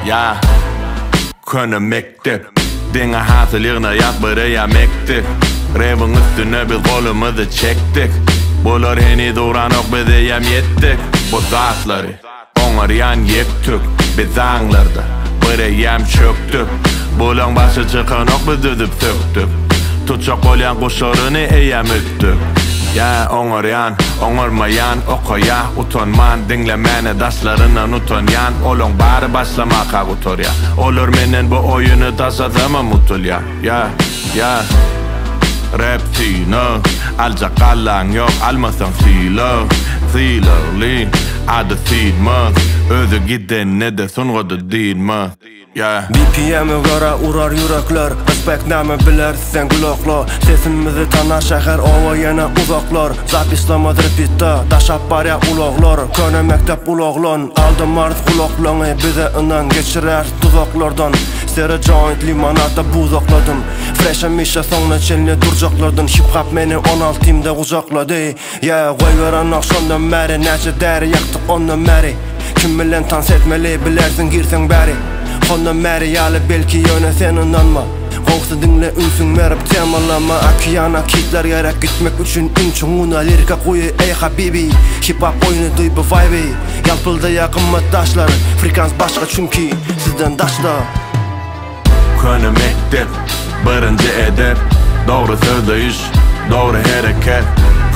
Ya Köne mektep Dine hatırlığına yakbırı ya mektep Revin üstüne biz kolumuzu çektik Bular heni duranok bize yem yettik Bu zatları Onlar yan yektik Biz anlarda Bire yem çöktük Bulan başı çıkanok biz düdüp söktük Tutacak olan kuşlarını eyem üttük Ya onlar yan, onlar mayan Okoya utanman dinlemene daşlarından utanyan Olon bari başlamaka utur ya Olur menen bu oyunu tasadama mutul ya Ya Rap sino Alacak alan yok almasan Silerli Adı silmez Özü giden ne de sonradı değilmez BPM'e göre urar yürekler Respekt nemi biler sen kulaklar Sesimizi tanar şehir ova yana uzaklar Zapislamaz repitta Daşap var ya ulaklar Köne mektep ulaklan Aldım arz kulaklanı bize inan geçirer tuzaklardan Sere joint limonata buzakladım Fresh mişe sonuna çelini durcaklardan Hip hop meni 16'imde kucakladı Ya koy veren akşamdan beri Nece deri yaktık ondan beri Kim bilen tans etmeli bilersin girsen beri Ondan beri yalı belki yöne sen inanma Qoğsu dinle ünsün merip temalama Akiyana kitler gerek gitmek üçün Ünçünguna lirika koyu ey habibi Hip hop oyunu duy bu vibe'i Yalpılda yakınmat daşlar Frekans başka çünkü sizden daşla Köne mektep Birinci edep Doğru söyleyiş Doğru hareket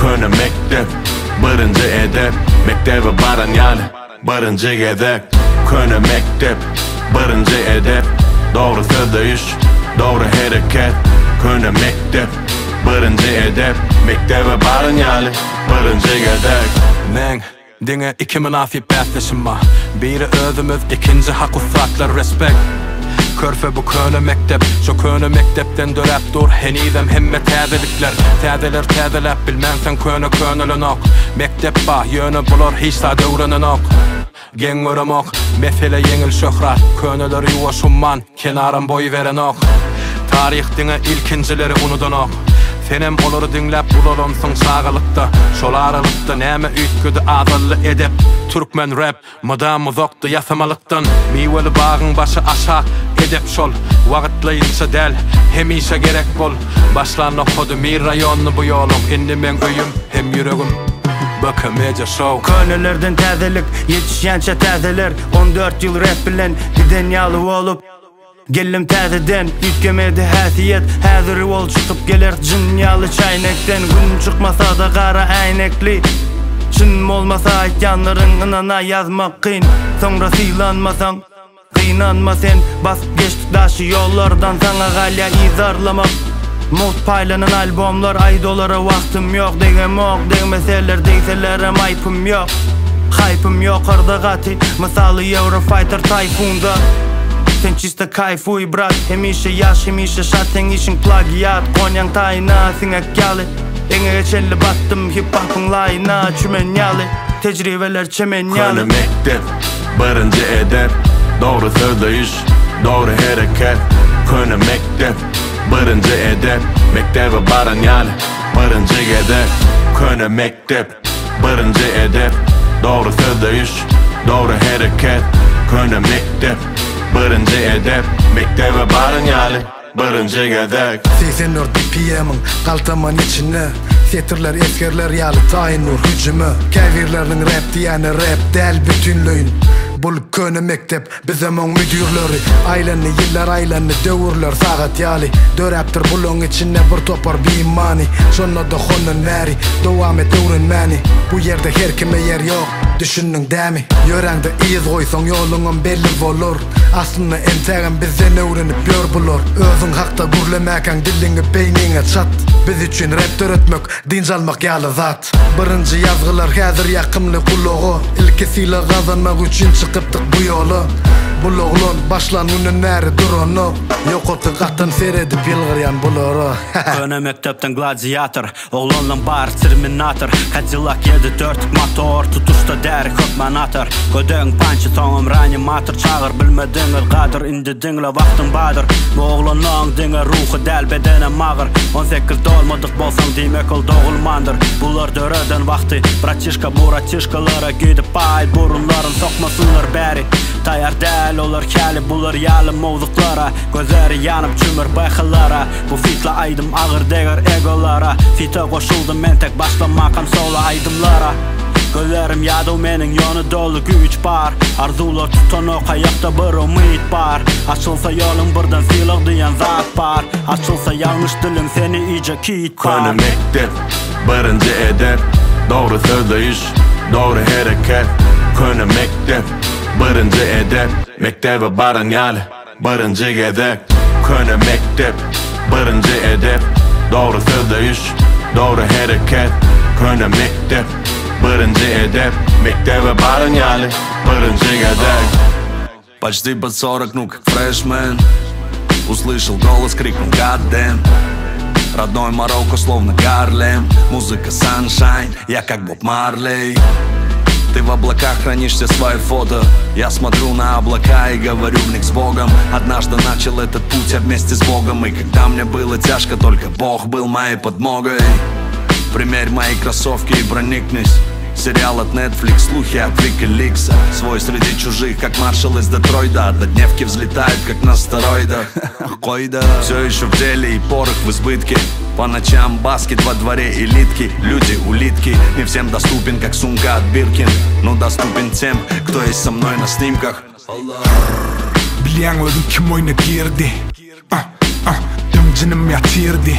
Köne mektep Birinci edep Mektebe baran yalı Birinci edep Köne mektep Birinci edep Doğru söyleyiş Doğru hareket Köne mektep Birinci edep Mektebe baran yalı Birinci edep Men dine iki münafi bəsleşim var Biri özümüz ikinci hak ufaklar respekt Körfe bu köne mektep Şu köne mektepten dörep dur Henidem hemme täzelikler Täzeler täzelep bilmensen köne nok Mektep ba yönü bulur hiç sa dövrünün ok Gen öremek mesele yengil şöhrat Köneler yuvaşumman kenaran boy veren ok Tarih dine ilkincileri unudan ok Senem olur dinlep bulalımsın sağılıkta Şol aralıkta neme ütküdü azallı edep Türkmen rap mıdam uzoktu yasamalıktan Miveli bağın başı aşağı edep şol Vakitlayınca del hemişe gerek bol Başlan okudu mir rayonlu bu yolum Indi men öyüm hem yüreğim Bakamaca show Könelerden täzelik yetişençe täzeler 14 yıl rap bilen giden yalı olup Gellim täzeden yütkemedi hasiyet Hazır ol çıkıp gelir dünyalı çaynekten Gün çıkmasa da kara aynekli Çın olmasa yanların ınana yazmak kıyın Sonra silanmasan kıynanma sen Basıp geçtik daşı yollardan sana galya izarlamak Mut paylanan albomlar aydolara vaktim yok Degemok demeseler deyselerem aypım yok Hype'ım yok arda gati Misalı Eurofighter Typhoon'da Sen çiste kayfuy brat Hemişe yaş hemişe şaten işin plagiyat Konyan tayna sinek gali Enge geçelli battım hip hop'un layına Çümen yalı tecrübeler çemen yalı Köne mektep Birinci edep Doğru söyleyiş Doğru hareket Köne mektep Birinci edep Mektebe baran yalı Birinci edep Köne mektep Birinci edep Doğru söyleyiş Doğru hareket Köne mektep Birinci edep Mektebe baran yalı Birinci edep 84 BPM'in kaltaman içine Setirler eskerler yalı tayin nur hücümü Kevirlerin rap diyeni rap del bütünlüğün Bul köne mektep bizemon müdürleri Aylanı yıllar aylanı dövürler sagat yalı Döreptir bulun içine bir topar bir imani Şonna da honun veri Devam et öğrenmeni Bu yerde her kime yer yok Düşünün demi Yörende iz koysan yolunun belli olur Aslında enteğin bizden öğrenip gör bulur Özün hakta gürlemeken dilini beynine çat Biz için rap törütmek dinç almak yalı zat Birinci yazgılar hazır yakımlı kuluğu İlkisiyle kazanmak için çıkıptık bu yolu Buluğlun başlanının neri durunu Yok otu katın seyredip yılgıryan buluru Köne mektepten gladiator Oğlanlan bar terminator Cadillac 7-4 motor Tutuşta der kökmanator Gödön pançı toğum reanimator Çağır bilmediğin kadır indi dinle vaktin badır Bu oğlanlan dine ruhu del bedene mağır 18 dolmadık bolsan demek ol doğulmandır Bular döreden vakti Bratişka buratişkalara gidip ay burunların sokmasınlar beri Dayar dəl olur kəli bulur yalı movduqlara Gözləri yanıb cümür bayxılara Bu fitlə aydım ağır dəgər egolara Fitə qoşuldum mən tək başlamakam sola aydımlara Gözlerim yadı menin yonu dolu güç bar Arzular tutan o kayakta bir umid bar Açılsa yolun buradan filak diyen zat bar Açılsa yanlış dilin seni iyice kit bar Konu mektep, birinci edep Doğru söyleyiş, doğru hareket Konu mektep, birinci edep Mektebe barın yalı, birinci gedek Konu mektep, birinci edep Doğru söyleyiş, doğru hareket Konu mektep birinci edep, mektebe barın yalı, birinci gedek Почти под 40, ну как фрешмен Услышал голос, крикнул God damn Родной Марокко, словно Гарлем Музыка Sunshine, я как Боб Марлей Ты в облаках хранишь все свои фото Я смотрю на облака и говорю в них с Богом Однажды начал этот путь я вместе с Богом И когда мне было тяжко, только Бог был моей подмогой Примерь мои кроссовки и проникнись Сериал от Netflix, слухи от Wikileaks Свой среди чужих, как маршал из Детройда Однодневки взлетают, как на стероидах Все еще в деле и порох в избытке По ночам баскет во дворе элитки Люди улитки, не всем доступен, как сумка от Биркин Но доступен тем, кто есть со мной на снимках Bilen özüm kim oyuna girdi Dümcinim yatirdi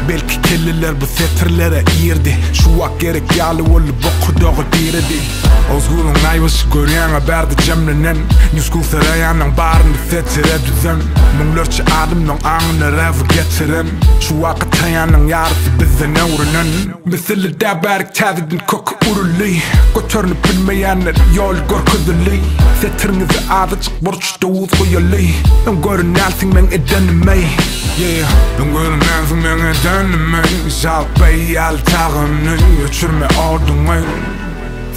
Belki kelliler bu setirlere irdi Şu vak gerek yalı olu boku doğu diridi Ozgulun ayvışı görüyana berdi cemlenen Nüskul sarayanın barını setire düzen Münlörçü adımın ağını revi getiren Şu vakı tayanın yarısı bizden uğrunan Mesele de berik tazidin koku uruli Götörünüp bilmeyenler yol gorkuduli Setirinizi azıcık borç doğuz koyuli Ben görün nelsin men edenimey Yeah, ben görün nelsin men edenimey Şalk bey al tağını Uçurma ordun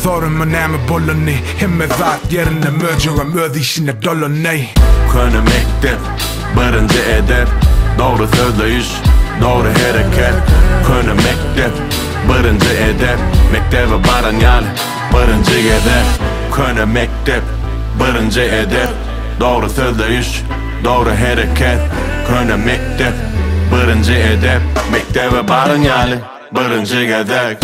Sorma näme bollani Hemme zat yerine möcüğüm öz işine dolani Konu mektep, birinci edep Doğru söyleyiş, doğru hareket Konu mektep, birinci edep Mektebe barın yalı, birinci gedek Konu mektep, birinci edep Doğru söyleyiş, doğru hareket Konu mektep, birinci edep Mektebe barın yalı, birinci gedek